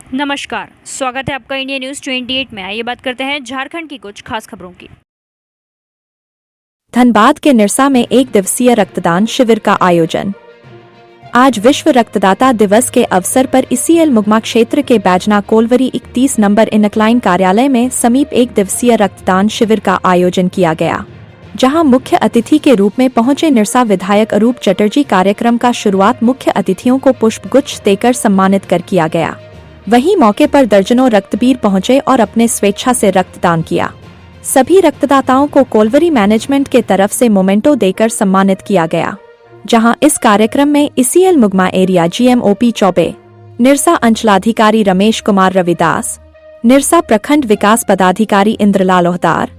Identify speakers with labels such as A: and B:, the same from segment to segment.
A: नमस्कार, स्वागत है आपका इंडिया न्यूज़ 28 में। आइए बात करते हैं झारखंड की कुछ खास खबरों की।
B: धनबाद के निरसा में 1 दिवसीय रक्तदान शिविर का आयोजन। आज विश्व रक्तदाता दिवस के अवसर पर ईसीएल मुगमा क्षेत्र के बैजना कोलवरी 31 नंबर इनक्लाइन कार्यालय में समीप 1 दिवसीय रक्तदान शिविर का आयोजन किया गया, जहां मुख्य अतिथि के रूप में पहुंचे निरसा विधायक अरूप चटर्जी। कार्यक्रम का शुरुआत मुख्य अतिथियों को पुष्पगुच्छ देकर सम्मानित कर किया गया। वहीं मौके पर दर्जनों रक्तवीर पहुंचे और अपने स्वेच्छा से रक्तदान किया। सभी रक्तदाताओं को कोलवरी मैनेजमेंट के तरफ से मोमेंटो देकर सम्मानित किया गया, जहां इस कार्यक्रम में ईसीएल मुगमा एरिया जीएमओपी चौबे, निरसा अंचलाधिकारी रमेश कुमार रविदास, निरसा प्रखंड विकास पदाधिकारी इंद्रलाल ओहदार,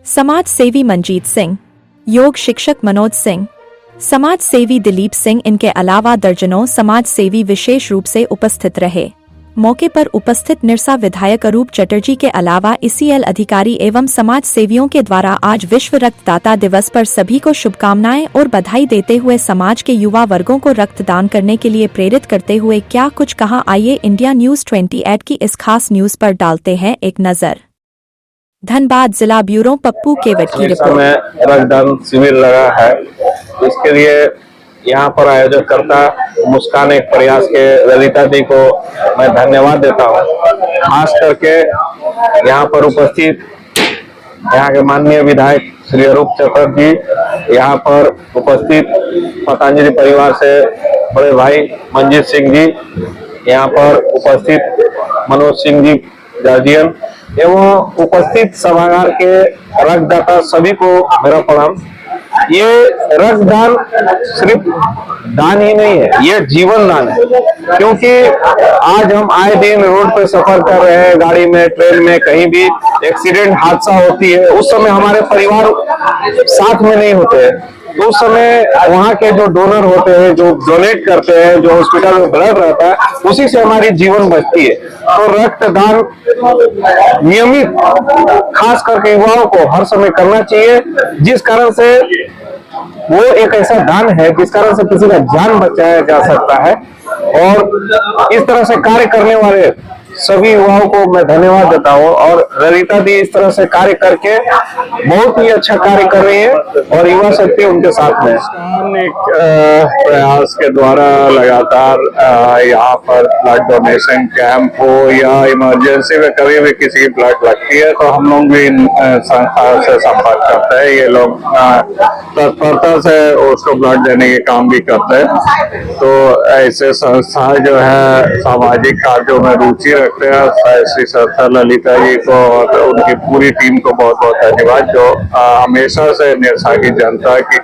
B: समाज सेवी मंजीत सिंह, योग शिक्षक मनोज सिंह, समाज सेवी दिलीप सिंह, इनके अलावा दर्जनों समाज सेवी विशेष रूप से उपस्थित रहे। मौके पर उपस्थित निरसा विधायक अरूप चटर्जी के अलावा ईसीएल अधिकारी एवं समाज सेवियों के द्वारा आज विश्व रक्तदाता दिवस पर सभी को शुभकामनाएं और बधाई देते हुए समाज के युवा वर्गों को रक्तदान करने के लिए प्रेरित करते हुए क्या कुछ कहा, आइए इंडिया न्यूज़ 28 की इस खास न्यूज पर डालते हैं एक नजर। धनबाद जिला ब्यूरो पप्पू केवट की रिपोर्ट।
C: रक्तदान शिविर लगा है, इसके लिए यहाँ पर आयोजक करता मुस्कान एक प्रयास के ललिता दी को मैं धन्यवाद देता हूँ। खास करके यहाँ पर उपस्थित यहाँ के माननीय विधायक श्री अरूप चटर्जी, यहाँ पर उपस्थित पतंजलि परिवार से बड़े भाई मंजीत सिंह जी, यहाँ पर उपस्थित मनोज सिंह जी गार्जियन एवं उपस्थित सभागार के रक्तदाता सभी को मेरा प्रणाम। ये रक्तदान सिर्फ दान ही नहीं है, ये जीवन दान है। क्योंकि आज हम आए दिन रोड पे सफर कर रहे हैं, गाड़ी में, ट्रेन में, कहीं भी एक्सीडेंट हादसा होती है, उस समय हमारे परिवार साथ में नहीं होते हैं, तो उस समय वहाँ के जो डोनर होते हैं, जो डोनेट करते हैं, जो हॉस्पिटल में ब्लड रहता है, उसी से हमारी जीवन बचती है। तो रक्तदान नियमित खास करके युवाओं को हर समय करना चाहिए, जिस कारण से वो एक ऐसा दान है जिस कारण से किसी का जान बचाया जा सकता है। और इस तरह से कार्य करने वाले सभी युवाओं को मैं धन्यवाद देता हूँ। और ललिता दी इस तरह से कार्य करके बहुत ही अच्छा कार्य कर रही है और युवा शक्ति उनके साथ में।
D: एक प्रयास के द्वारा लगातार यहाँ पर ब्लड डोनेशन कैंप हो या इमरजेंसी में कभी भी किसी की ब्लड लगती है तो हम लोग भी इन संस्था से संपर्क करते हैं। ये लोग तत्परता से उसको ब्लड देने के काम भी करते हैं। तो ऐसे संस्थाएं जो है सामाजिक कार्यों में रुचि रखते हैं। श्री संस्था ललिता जी को और उनकी पूरी टीम को बहुत बहुत धन्यवाद, जो हमेशा से निरसा की जनता की,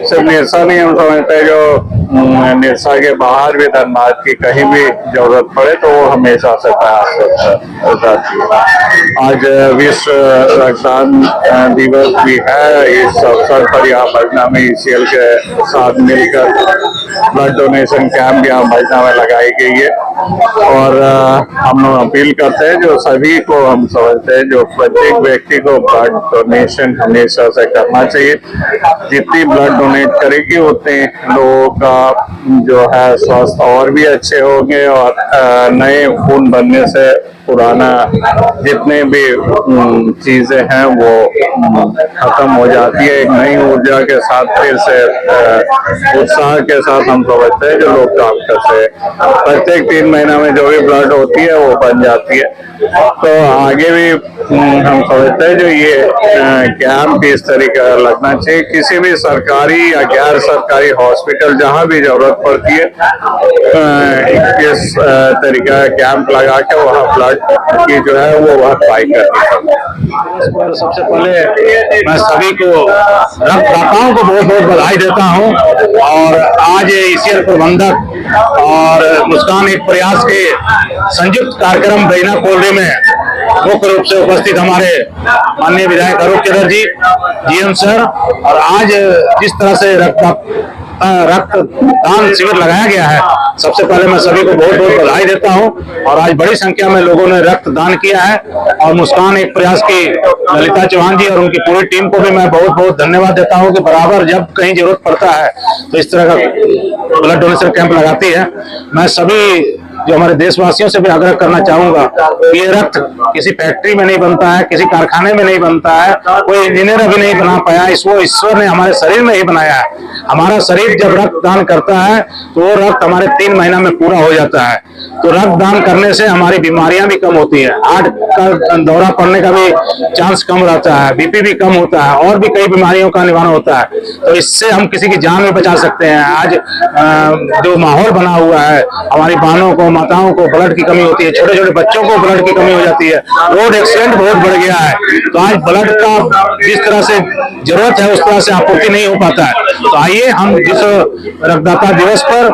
D: सिर्फ निरसा नहीं, हम समझते हैं जो निरसा के बाहर भी धनबाद की कहीं भी जरूरत पड़े तो वो हमेशा से प्रयास करती है। आज विश्व रक्तदान दिवस भी है। इस अवसर पर यहाँ पटना में ईसीएल के साथ मिलकर ब्लड डोनेशन कैंप यहाँ पटना में लगाई गई है। और हम लोग अपील करते हैं जो सभी को, हम समझते हैं जो प्रत्येक व्यक्ति को ब्लड डोनेशन हमेशा से करना चाहिए। जितनी ब्लड डोनेट करेगी उतने लोगों का जो है स्वास्थ्य और भी अच्छे होंगे और नए खून बनने से पुराना जितने भी चीजें हैं वो खत्म हो जाती है। एक नई ऊर्जा के साथ फिर से उत्साह के साथ हम समझते हैं जो लोग काम करते हैं। प्रत्येक 3 महीना में जो भी ब्लड होती है वो बन जाती है। तो आगे भी हम समझते हैं जो ये कैंप इस तरीके का लगना चाहिए। किसी भी सरकारी या गैर सरकारी हॉस्पिटल जहां भी जरूरत पड़ती है इस तरीके का कैंप लगा के वहाँ ब्लड की जो है वो भरपाई करती है।
E: सबसे पहले मैं सभी को रक्तदाताओं को बहुत बहुत बधाई देता हूं। और आज ईसीएल प्रबंधक और मुस्कान एक प्रयास के संयुक्त कार्यक्रम बैजना कोलवरी में मुख्य रूप से उपस्थित हमारे माननीय विधायक अरूप चटर्जी जीएम सर, और आज जिस तरह से रक्तदान शिविर लगाया गया है, सबसे पहले मैं सभी को बहुत बहुत बधाई देता हूं। और आज बड़ी संख्या में लोगों ने रक्तदान किया है और मुस्कान एक प्रयास की ललिता चौहान जी और उनकी पूरी टीम को भी मैं बहुत बहुत धन्यवाद देता हूं कि बराबर जब कहीं जरूरत पड़ता है तो इस तरह का ब्लड डोनेशन कैंप लगाती है। मैं सभी जो हमारे देशवासियों से भी आग्रह करना चाहूंगा, ये रक्त किसी फैक्ट्री में नहीं बनता है, किसी कारखाने में नहीं बनता है, कोई इंजीनियर अभी नहीं बना पाया, इसको ईश्वर ने हमारे शरीर में ही बनाया है। हमारा शरीर जब रक्तदान करता है तो वो रक्त हमारे 3 महीना में पूरा हो जाता है। तो रक्तदान करने से हमारी बीमारियां भी कम होती है, हार्ट का दौरा पड़ने का भी चांस कम रहता है, बीपी भी कम होता है, और भी कई बीमारियों का निवारण होता है। तो इससे हम किसी की जान भी बचा सकते हैं। आज जो माहौल बना हुआ है, हमारी बहनों को, माताओं को ब्लड की कमी होती है, छोटे छोटे बच्चों को ब्लड की कमी हो जाती है, रोड एक्सीडेंट बहुत बढ़ गया है। तो आज ब्लड का जिस तरह से जरूरत है उस तरह से आपूर्ति नहीं हो पाता है। तो आइए हम इस रक्तदाता दिवस पर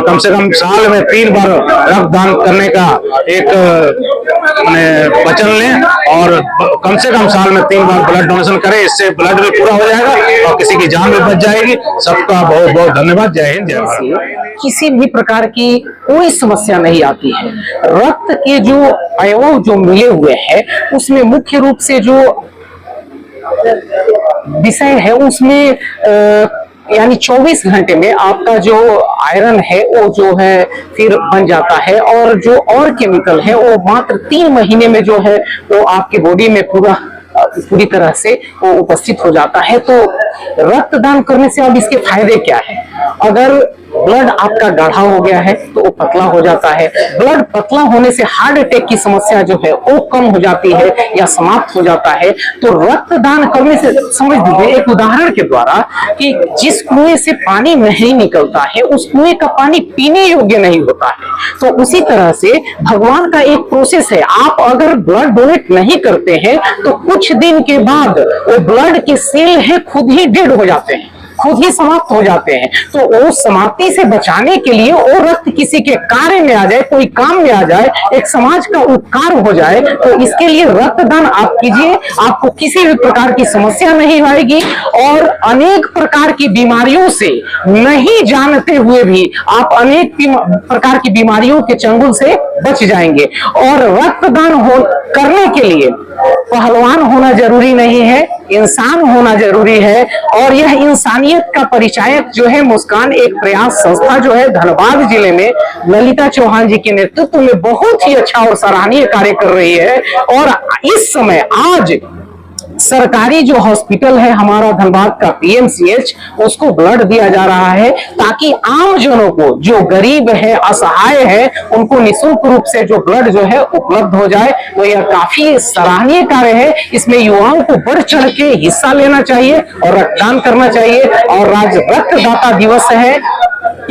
E: कम से कम साल में 3 बार रक्तदान करने का एक वचन लें और कम से कम साल में 3 बार ब्लड डोनेशन करें। इससे ब्लड भी पूरा हो जाएगा और किसी की जान भी बच जाएगी। सबका बहुत बहुत धन्यवाद। जय हिंद, जय भारत।
F: किसी भी प्रकार की कोई समस्या नहीं आती है। रक्त के जो अवयव जो मिले हुए हैं उसमें मुख्य रूप से जो विषय है उसमें यानी 24 घंटे में आपका जो आयरन है वो जो है फिर बन जाता है, और जो और केमिकल है वो मात्र 3 महीने में जो है वो आपकी बॉडी में पूरी तरह से वो उपस्थित हो जाता है। तो रक्तदान करने से अब इसके फायदे क्या है? अगर ब्लड आपका गाढ़ा हो गया है तो वो पतला हो जाता है। ब्लड पतला होने से हार्ट अटैक की समस्या जो है वो कम हो जाती है या समाप्त हो जाता है। तो रक्तदान करने से समझ लीजिए एक उदाहरण के द्वारा कि जिस कुएं से पानी नहीं निकलता है उस कुएं का पानी पीने योग्य नहीं होता है। तो उसी तरह से भगवान का एक प्रोसेस है। आप अगर ब्लड डोनेट नहीं करते हैं तो कुछ दिन के बाद वो ब्लड के सेल है खुद ही डेड हो जाते हैं, खुद ही समाप्त हो जाते हैं। तो वो समाप्ति से बचाने के लिए वो रक्त किसी के कार्य में आ जाए, कोई काम में आ जाए, एक समाज का उपकार हो जाए, तो इसके लिए रक्तदान आप कीजिए। आपको किसी भी प्रकार की समस्या नहीं आएगी और अनेक प्रकार की बीमारियों से नहीं जानते हुए भी आप अनेक प्रकार की बीमारियों के चंगुल से बच जाएंगे। और रक्तदान करने के लिए पहलवान होना जरूरी नहीं है, इंसान होना जरूरी है। और यह इंसानियत का परिचायक जो है मुस्कान एक प्रयास संस्था जो है धनबाद जिले में ललिता चौहान जी के नेतृत्व में बहुत ही अच्छा और सराहनीय कार्य कर रही है। और इस समय आज सरकारी जो हॉस्पिटल है हमारा धनबाद का पीएमसीएच, उसको ब्लड दिया जा रहा है ताकि आम जनों को जो गरीब है, असहाय है, उनको निःशुल्क रूप से जो ब्लड जो है उपलब्ध हो जाए। तो यह काफी सराहनीय कार्य है। इसमें युवाओं को बढ़ चढ़ के हिस्सा लेना चाहिए और रक्तदान करना चाहिए। और आज रक्तदाता दिवस है।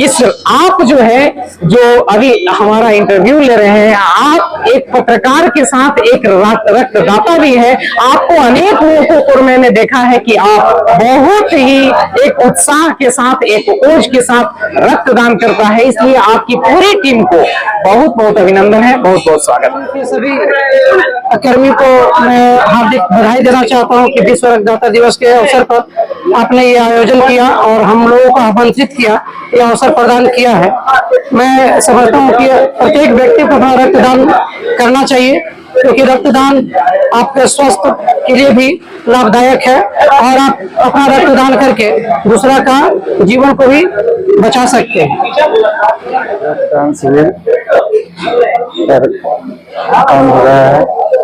F: इस आप जो है जो अभी हमारा इंटरव्यू ले रहे हैं, आप एक पत्रकार के साथ एक रक्तदाता भी है। आपको अनेक लोगों को मैंने देखा है कि आप बहुत ही एक उत्साह के साथ, एक ओज के साथ रक्तदान करता है। इसलिए आपकी पूरी टीम को बहुत बहुत अभिनंदन है, बहुत बहुत स्वागत है। सभी कर्मियों को मैं हार्दिक बधाई देना चाहता हूँ कि विश्व रक्तदाता दिवस के अवसर पर आपने ये आयोजन किया और हम लोगों को आमंत्रित किया, ये अवसर प्रदान किया है। मैं समझता हूँ कि प्रत्येक व्यक्ति को अपना रक्तदान करना चाहिए, क्योंकि रक्तदान आपके स्वास्थ्य के लिए भी लाभदायक है और आप अपना रक्तदान करके दूसरा का जीवन को भी बचा सकते हैं।
G: रक्तदान शिविर काम हो रहा है,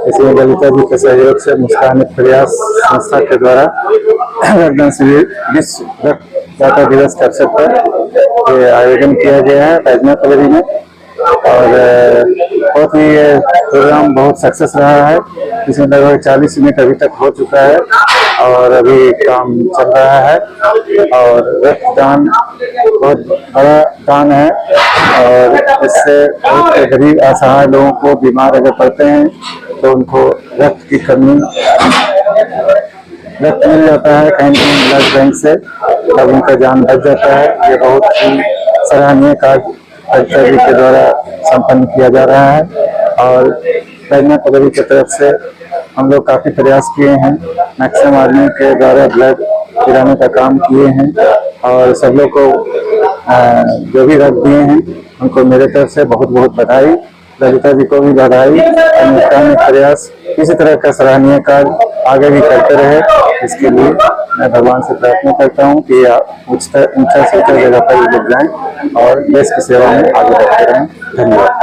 G: इसमें ललिता जी के सहयोग से मुस्कान एक प्रयास संस्था के द्वारा रक्तदान शिविर विश्व रक्तदाता दिवस के अवसर पर ये आयोजन किया गया है राजमा कॉलेज में। और बहुत ही ये प्रोग्राम बहुत सक्सेस रहा है। इसमें लगभग 40 यूनिट अभी तक हो चुका है और अभी काम चल रहा है। और रक्तदान बहुत बड़ा दान है और इससे बहुत गरीब असहाय लोगों को बीमार अगर पड़ते हैं तो उनको रक्त की कमी रक्त मिल जाता है कहीं कहीं ब्लड बैंक से, तब उनका जान बच जाता है। ये बहुत ही सराहनीय कार्य जी के द्वारा संपन्न किया जा रहा है। और राजमा कॉलेज की तरफ से हम लोग काफी प्रयास किए हैं, मैक्सिमम आदमी के द्वारा ब्लड पिलाने का काम किए हैं और सब लोग को जो भी रक्त दिए हैं उनको मेरे तरफ से बहुत बहुत बधाई ललिता जी को भी बधाई और मुस्कान एक प्रयास इसी तरह का सराहनीय कार्य आगे भी करते रहे। इसके लिए मैं भगवान से प्रार्थना करता हूँ कि आप ऊंचा से ऊंचा जगह पर गिर जाएं और देश की सेवा में आगे बढ़ते रहें। धन्यवाद।